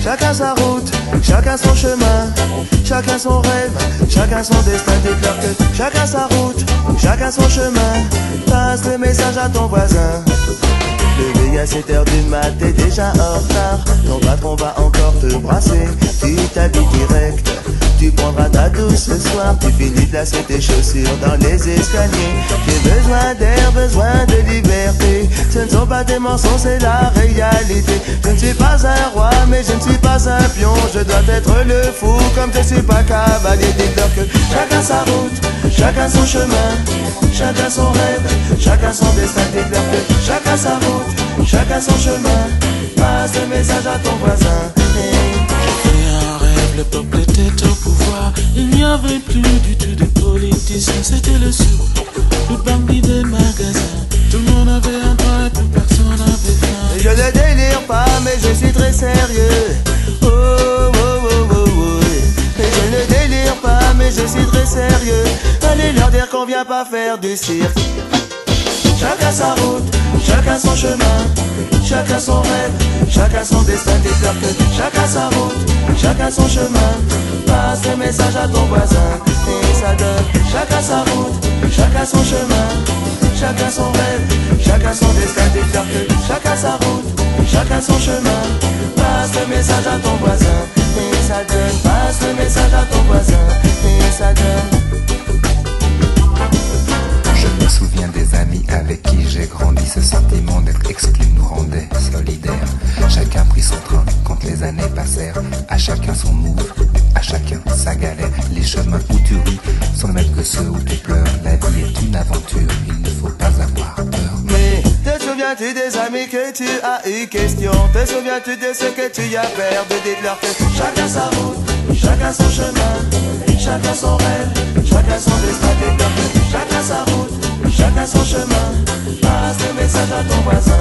chacun sa route, chacun son chemin, chacun son rêve, chacun son destin. Dites-leur que chacun sa route, chacun son chemin. Passe le message à ton voisin. Levé à 7h du mat, t'es déjà en retard. Ton patron va encore te brasser. Tu t'habilles direct, tu prendras ta douce ce soir. Tu finis de lasser tes chaussures dans les escaliers. J'ai besoin d'air, besoin de liberté. Ce ne sont pas des mensonges, c'est la réalité. Je ne suis pas un roi, mais je ne suis pas un pion. Je dois être le fou, comme je suis pas cavalier. Dites-leur que chacun sa route, chacun son chemin, chacun son rêve, chacun son destin. Dites-leur que chacun sa route, chacun son chemin. Passe le message à ton voisin. Un rêve, le peuple était au pouvoir. Il n'y avait plus du tout de politiciens, c'était le sou. Toute bandit des magasins. Tout le monde avait un droit et plus personne n'avait faim. Je ne délire pas, mais je suis très sérieux. Oh, oh, oh, oh, oh. Et je ne délire pas, mais je suis très sérieux. Allez leur dire qu'on vient pas faire du cirque. Chacun sa route, chacun son chemin, chacun son rêve, chacun son destin. Dites-leur que chacun sa route, chacun son chemin. Passe le message à ton voisin et ça donne. Chacun sa route, chacun son chemin, chacun son rêve, chacun son destin. Dites-leur que chacun sa route, chacun son chemin. Passe le message à ton voisin et ça donne. Passe le message à ton voisin et ça donne. Je me souviens des amis avec qui j'ai grandi. Ce sentiment d'être exclu nous rendait solidaires. Chacun prit son train quand les années passèrent. À chacun son move, à chacun sa galère. Les chemins où tu ris sont les mêmes que ceux où tu pleures. La vie est une aventure, il ne faut pas avoir peur. Mais te souviens-tu des amis que tu as eu question? Te souviens-tu de ce que tu as perdu? Dites-leur que chacun sa route, chacun son chemin, chacun son rêve, chacun son destin. Dites-leur que chacun sa route, chacun son chemin. Passe le message à ton voisin.